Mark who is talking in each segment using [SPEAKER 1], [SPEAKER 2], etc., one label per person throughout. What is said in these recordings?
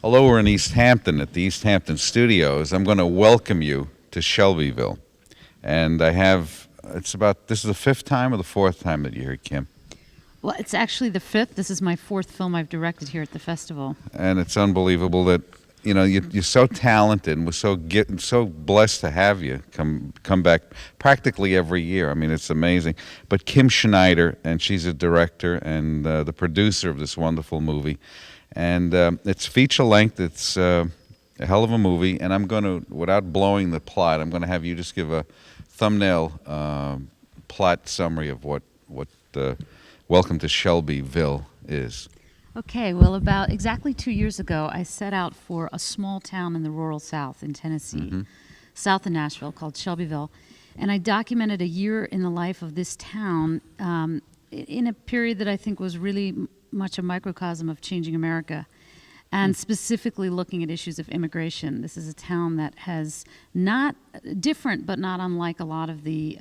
[SPEAKER 1] Although we're in East Hampton at the East Hampton studios, I'm going to welcome you to Shelbyville. And I have, this is the fifth time or the fourth time that you're here, Kim?
[SPEAKER 2] Well, it's actually the fifth. This is my fourth film I've directed here at the festival.
[SPEAKER 1] And it's unbelievable that, you know, you're so talented, and we're so blessed to have you come back practically every year. I mean, it's amazing. But Kim Snyder, and she's a director and the producer of this wonderful movie. And it's feature length. It's a hell of a movie. And I'm going to, without blowing the plot, I'm going to have you just give a thumbnail plot summary of what Welcome to Shelbyville is.
[SPEAKER 2] Okay, well, about exactly 2 years ago, I set out for a small town in the rural South in Tennessee, south of Nashville, called Shelbyville. And I documented a year in the life of this town in a period that I think was really much a microcosm of changing America, and specifically looking at issues of immigration. This is a town that has not different, but not unlike a lot of the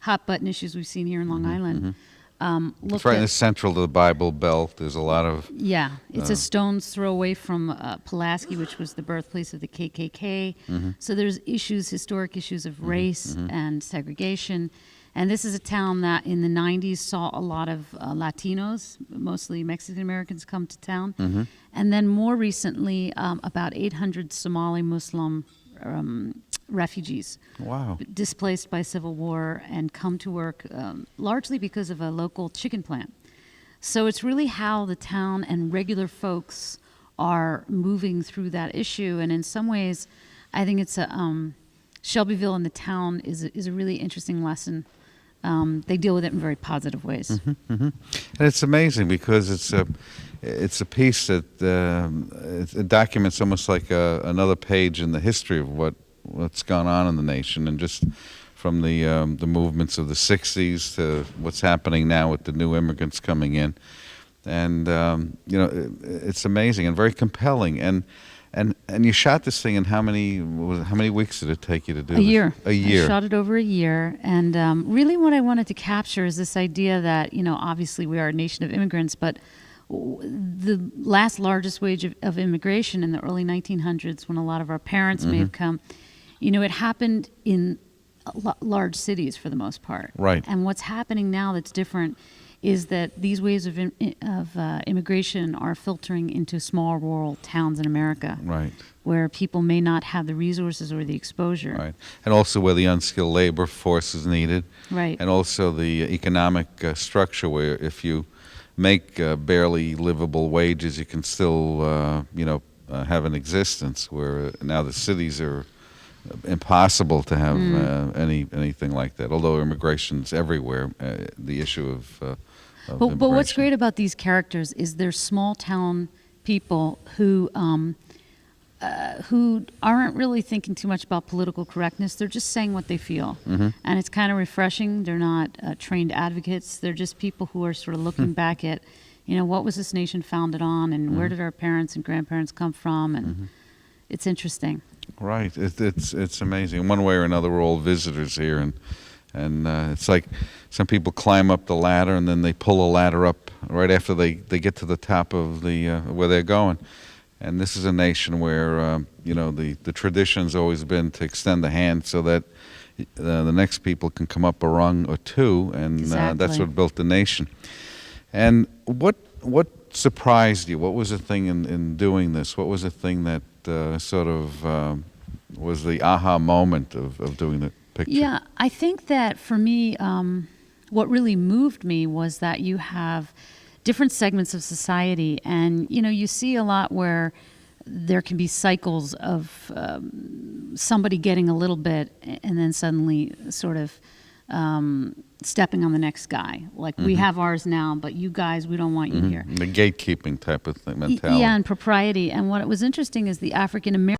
[SPEAKER 2] hot button issues we've seen here in Long Island.
[SPEAKER 1] It's right in the central to the Bible Belt. There's a lot of...
[SPEAKER 2] Yeah, it's a stone's throw away from Pulaski, which was the birthplace of the KKK. So there's issues, historic issues of race and segregation. And this is a town that in the 90s saw a lot of Latinos, mostly Mexican Americans, come to town. And then more recently, about 800 Somali Muslim refugees, displaced by civil war, and come to work largely because of a local chicken plant. So it's really how the town and regular folks are moving through that issue. And in some ways, I think it's Shelbyville and the town is a really interesting lesson. They deal with it in very positive ways.
[SPEAKER 1] And it's amazing because it's a piece that it documents almost like another page in the history of what's gone on in the nation, and just from the movements of the 60s to what's happening now with the new immigrants coming in. And you know, it's amazing and very compelling. And you shot this thing in how many weeks did it take you to do
[SPEAKER 2] A year.
[SPEAKER 1] A year.
[SPEAKER 2] I shot it over a year. And really what I wanted to capture is this idea that, you know, obviously we are a nation of immigrants, but the last largest wave of immigration in the early 1900s, when a lot of our parents may have come, you know, it happened in large cities for the most part.
[SPEAKER 1] Right.
[SPEAKER 2] And what's happening now that's different is that these waves of immigration are filtering into small rural towns in America.
[SPEAKER 1] Right.
[SPEAKER 2] Where people may not have the resources or the exposure.
[SPEAKER 1] Right. And also where the unskilled labor force is needed.
[SPEAKER 2] Right.
[SPEAKER 1] And also the economic structure where if you make barely livable wages, you can still, you know, have an existence, where now the cities are impossible to have anything like that. Although immigration's everywhere, the issue of
[SPEAKER 2] but what's great about these characters is they're small town people who aren't really thinking too much about political correctness. They're just saying what they feel, and it's kind of refreshing. They're not trained advocates. They're just people who are sort of looking back at, you know, what was this nation founded on, and where did our parents and grandparents come from, and it's interesting.
[SPEAKER 1] Right, it's amazing. In one way or another, we're all visitors here, and it's like some people climb up the ladder and then they pull a ladder up right after they get to the top of the where they're going. And this is a nation where you know, the tradition's always been to extend the hand so that the next people can come up a rung or two, and that's what built the nation. And what surprised you? What was the thing in doing this? What was the thing that sort of was the aha moment of doing the picture?
[SPEAKER 2] Yeah, I think that for me, what really moved me was that you have different segments of society, and you know, you see a lot where there can be cycles of somebody getting a little bit and then suddenly sort of stepping on the next guy. Like, we have ours now, but you guys, we don't want you here.
[SPEAKER 1] The gatekeeping type of thing, mentality.
[SPEAKER 2] Yeah, and propriety. And what was interesting is the African American